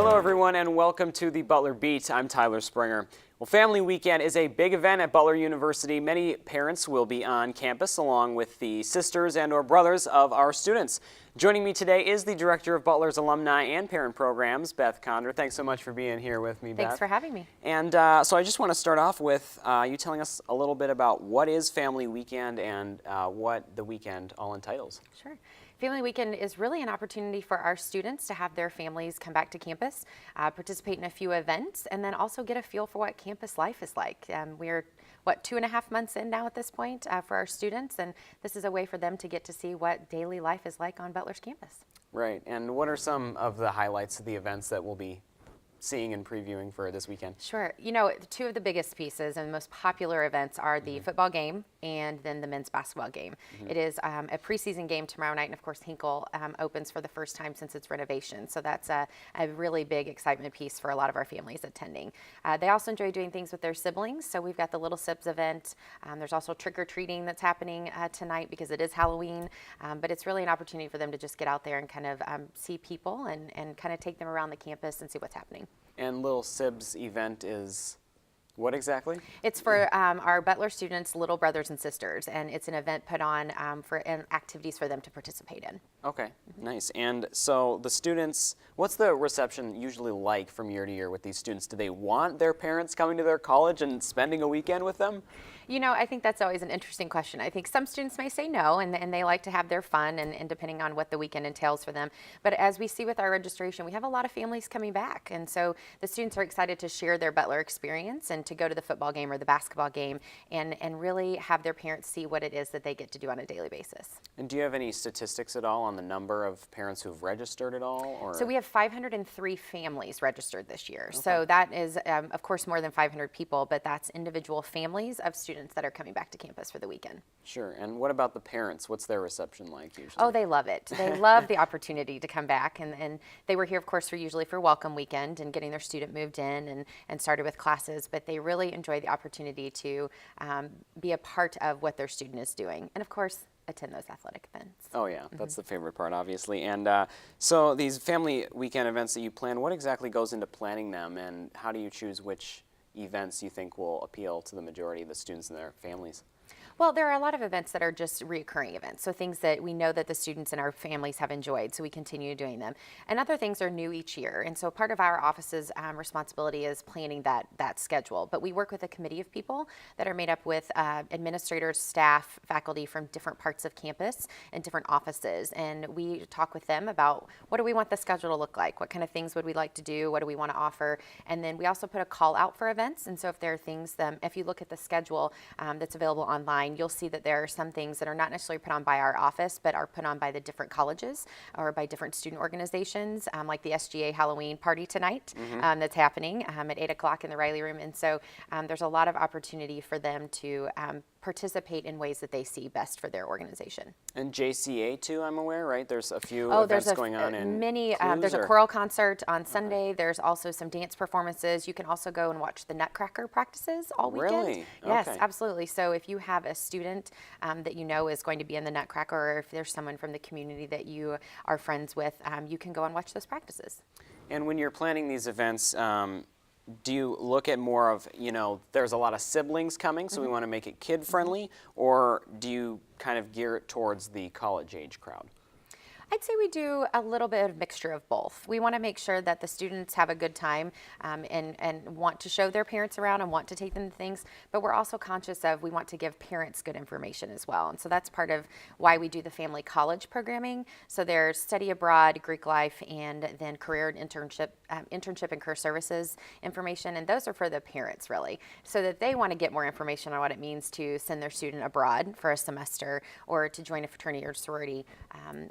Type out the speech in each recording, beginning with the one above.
Hello everyone and welcome to the Butler Beat. I'm Tyler Springer. Well, Family Weekend is a big event at Butler University. Many parents will be on campus along with the sisters and or brothers of our students. Joining me today is the Director of Butler's Alumni and Parent Programs, Beth Condor. Thanks so much for being here with me, Beth. Thanks for having me. And so I just want to start off with you telling us a little bit about what is Family Weekend and what the weekend all entitles. Sure. Family Weekend is really an opportunity for our students to have their families come back to campus, participate in a few events, and then also get a feel for what campus life is like. We're, 2.5 months in now at this point for our students, and this is a way for them to get to see what daily life is like on Butler's campus. Right, and what are some of the highlights of the events that we'll be seeing and previewing for this weekend? Sure. You know, two of the biggest pieces and most popular events are the football game and then the men's basketball game. It is a preseason game tomorrow night, and of course Hinkle opens for the first time since its renovation. So that's a really big excitement piece for a lot of our families attending. They also enjoy doing things with their siblings. So we've got the Little Sips event. There's also trick-or-treating that's happening tonight because it is Halloween. But it's really an opportunity for them to just get out there and kind of see people and kind of take them around the campus and see what's happening. And Little Sibs event is what exactly? It's for our Butler students' little brothers and sisters, and it's an event put on for activities for them to participate in. Okay, nice. And so the students, what's the reception usually like from year to year with these students? Do they want their parents coming to their college and spending a weekend with them? You know, I think that's always an interesting question. I think some students may say no, and they like to have their fun, and depending on what the weekend entails for them. But as we see with our registration, we have a lot of families coming back, and so the students are excited to share their Butler experience and to go to the football game or the basketball game and really have their parents see what it is that they get to do on a daily basis. And do you have any statistics at all on the number of parents who've registered at all? Or? So we have 503 families registered this year. Okay. So that is, of course, more than 500 people, but that's individual families of students that are coming back to campus for the weekend. Sure. And what about the parents? What's their reception like usually? Oh, they love it. They love the opportunity to come back. And they were here, of course, usually for welcome weekend and getting their student moved in and started with classes. But they really enjoy the opportunity to be a part of what their student is doing. And, of course, attend those athletic events. Oh yeah, that's the favorite part, obviously. And so these family weekend events that you plan, what exactly goes into planning them, and how do you choose which events you think will appeal to the majority of the students and their families? Well, there are a lot of events that are just reoccurring events, so things that we know that the students and our families have enjoyed, so we continue doing them. And other things are new each year, and so part of our office's responsibility is planning that schedule. But we work with a committee of people that are made up with administrators, staff, faculty from different parts of campus and different offices, and we talk with them about what do we want the schedule to look like, what kind of things would we like to do, what do we want to offer, and then we also put a call out for events. And so if there are things, if you look at the schedule that's available online, you'll see that there are some things that are not necessarily put on by our office, but are put on by the different colleges or by different student organizations, like the SGA Halloween party tonight that's happening at 8 o'clock in the Riley Room. And so there's a lot of opportunity for them to participate in ways that they see best for their organization. And JCA too, I'm aware, right? There's a few events going on in there's a choral concert on Sunday. There's also some dance performances. You can also go and watch the Nutcracker practices all weekend. Really? Yes, okay. Absolutely. So if you have a student that you know is going to be in the Nutcracker, or if there's someone from the community that you are friends with, you can go and watch those practices. And when you're planning these events, do you look at more of, there's a lot of siblings coming, so we want to make it kid-friendly, or do you kind of gear it towards the college-age crowd? I'd say we do a little bit of mixture of both. We want to make sure that the students have a good time and want to show their parents around and want to take them to things, but we're also conscious of we want to give parents good information as well. And so that's part of why we do the family college programming. So there's study abroad, Greek life, and then career and internship and career services information. And those are for the parents, really, so that they want to get more information on what it means to send their student abroad for a semester, or to join a fraternity or sorority,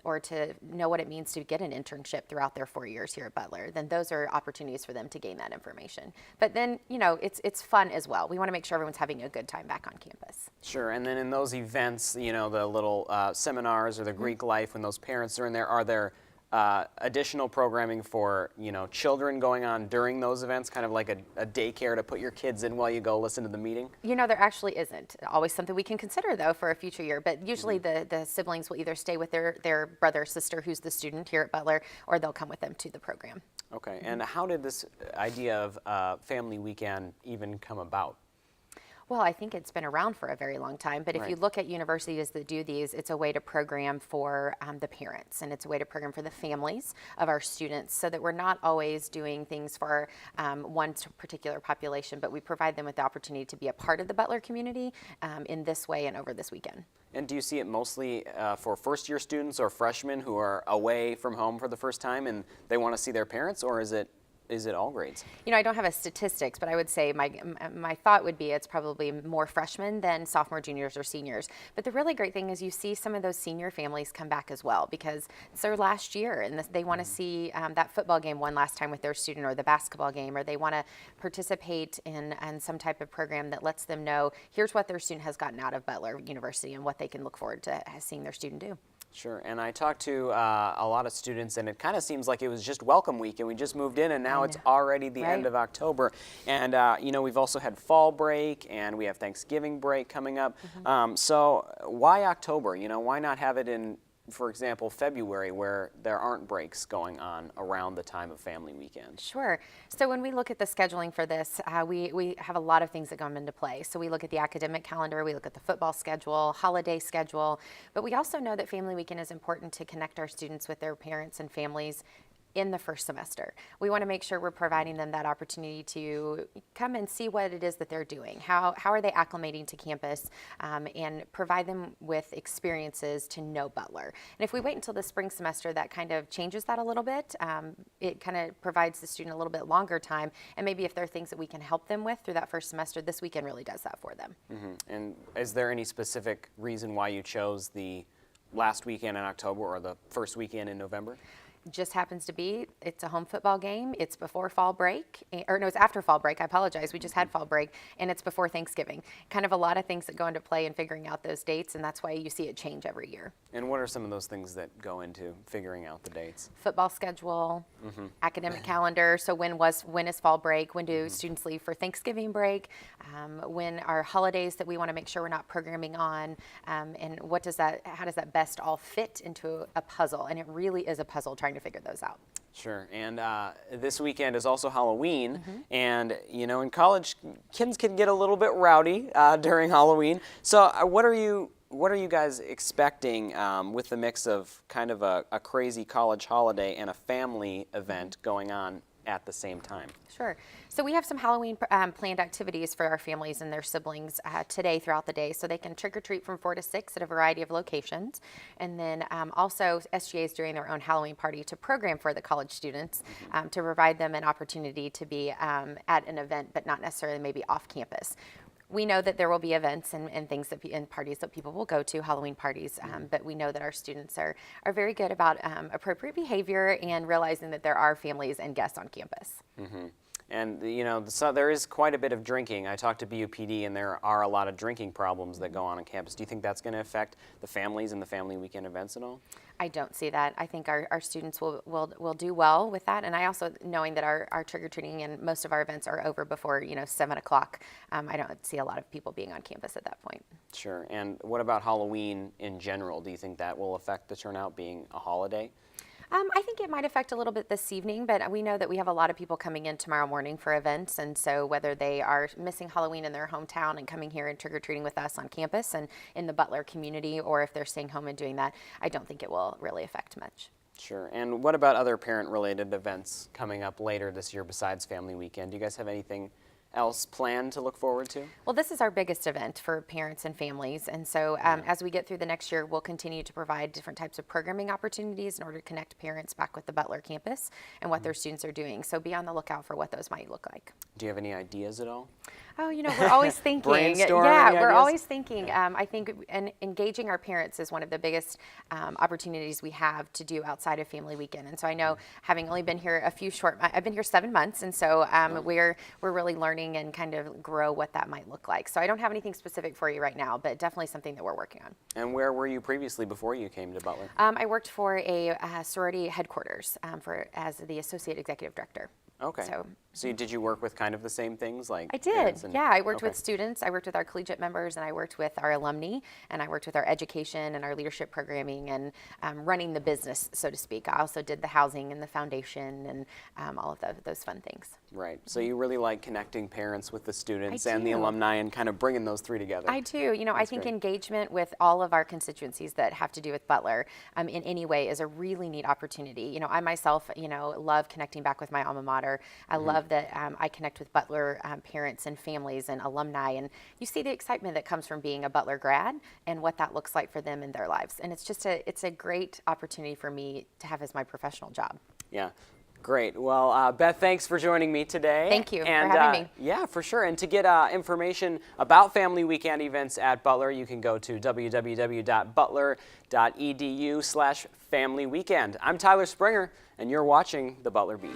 or to know what it means to get an internship throughout their 4 years here at Butler. Then those are opportunities for them to gain that information. But then, it's fun as well. We want to make sure everyone's having a good time back on campus. Sure, and then in those events, the little seminars or the Greek life, when those parents are in there, are there additional programming for, children going on during those events, kind of like a daycare to put your kids in while you go listen to the meeting? There actually isn't. Always something we can consider, though, for a future year. But usually the siblings will either stay with their brother or sister who's the student here at Butler, or they'll come with them to the program. Okay, and how did this idea of family weekend even come about? Well, I think it's been around for a very long time, but if you Right. look at universities that do these, it's a way to program for the parents, and it's a way to program for the families of our students, so that we're not always doing things for one particular population, but we provide them with the opportunity to be a part of the Butler community in this way and over this weekend. And do you see it mostly for first-year students or freshmen who are away from home for the first time and they want to see their parents, or is it all grades? You know, I don't have a statistics, but I would say my thought would be it's probably more freshmen than sophomore, juniors, or seniors. But the really great thing is you see some of those senior families come back as well, because it's their last year and they want to see that football game one last time with their student, or the basketball game, or they want to participate in some type of program that lets them know here's what their student has gotten out of Butler University and what they can look forward to seeing their student do. Sure, and I talked to a lot of students, and it kind of seems like it was just welcome week, and we just moved in, and now it's already the end Right. of October. And, we've also had fall break, and we have Thanksgiving break coming up. So why October? Why not have it in, for example, February, where there aren't breaks going on around the time of family weekend? Sure. So when we look at the scheduling for this, we have a lot of things that come into play. So we look at the academic calendar, we look at the football schedule, holiday schedule, but we also know that Family Weekend is important to connect our students with their parents and families in the first semester. We want to make sure we're providing them that opportunity to come and see what it is that they're doing. How are they acclimating to campus, and provide them with experiences to know Butler. And if we wait until the spring semester, that kind of changes that a little bit. It kind of provides the student a little bit longer time, and maybe if there are things that we can help them with through that first semester, this weekend really does that for them. And is there any specific reason why you chose the last weekend in October or the first weekend in November? Just happens to be it's a home football game. It's before fall break, or no, it's after fall break. I apologize. We just had fall break, and it's before Thanksgiving. Kind of a lot of things that go into play in figuring out those dates, and that's why you see it change every year. And what are some of those things that go into figuring out the dates? Football schedule, academic calendar. So when is fall break? When do students leave for Thanksgiving break? When are holidays that we want to make sure we're not programming on? And how does that best all fit into a puzzle? And it really is a puzzle trying to figure those out. Sure, and this weekend is also Halloween, and in college, kids can get a little bit rowdy during Halloween. So, what are you guys expecting with the mix of kind of a crazy college holiday and a family event going on at the same time? Sure. So we have some Halloween planned activities for our families and their siblings today throughout the day. So they can trick or treat from 4 to 6 at a variety of locations. And then also SGA is doing their own Halloween party to program for the college students to provide them an opportunity to be at an event, but not necessarily maybe off campus. We know that there will be events and things and parties that people will go to, Halloween parties, but we know that our students are very good about appropriate behavior and realizing that there are families and guests on campus. And so there is quite a bit of drinking. I talked to BUPD, and there are a lot of drinking problems that go on campus. Do you think that's going to affect the families and the family weekend events at all? I don't see that. I think our students will do well with that. And I also, knowing that our trick-or-treating and most of our events are over before 7 o'clock, I don't see a lot of people being on campus at that point. Sure. And what about Halloween in general? Do you think that will affect the turnout being a holiday? I think it might affect a little bit this evening, but we know that we have a lot of people coming in tomorrow morning for events, and so whether they are missing Halloween in their hometown and coming here and trick-or-treating with us on campus and in the Butler community, or if they're staying home and doing that, I don't think it will really affect much. Sure. And what about other parent-related events coming up later this year besides Family Weekend? Do you guys have anything else planned to look forward to? Well, this is our biggest event for parents and families, and so as we get through the next year, we'll continue to provide different types of programming opportunities in order to connect parents back with the Butler campus and what their students are doing. So be on the lookout for what those might look like. Do you have any ideas at all? Oh, we're always thinking. Brainstorm Yeah, any we're ideas? always thinking. I think engaging our parents is one of the biggest opportunities we have to do outside of Family Weekend. And so I know, having only been here I've been here 7 months, and so we're really learning and kind of grow what that might look like. So I don't have anything specific for you right now, but definitely something that we're working on. And where were you previously before you came to Butler? I worked for a sorority headquarters as the Associate Executive Director. Okay. So did you work with kind of the same things like I did. parents and- Yeah, I worked Okay. with students, I worked with our collegiate members, and I worked with our alumni, and I worked with our education and our leadership programming and running the business, so to speak. I also did the housing and the foundation and all of those fun things. Right. So you really like connecting parents with the students and the do. alumni and kind of bringing those three together. I do. You know, I That's think great. engagement with all of our constituencies that have to do with Butler in any way is a really neat opportunity. You know, I myself, love connecting back with my alma mater. I love that I connect with Butler parents and families and alumni, and you see the excitement that comes from being a Butler grad and what that looks like for them in their lives. And it's a great opportunity for me to have as my professional job. Yeah. Great. Well, Beth, thanks for joining me today. Thank you for and, having me. Yeah, for sure. And to get information about Family Weekend events at Butler, you can go to www.butler.edu/Family Weekend. I'm Tyler Springer, and you're watching the Butler Beat.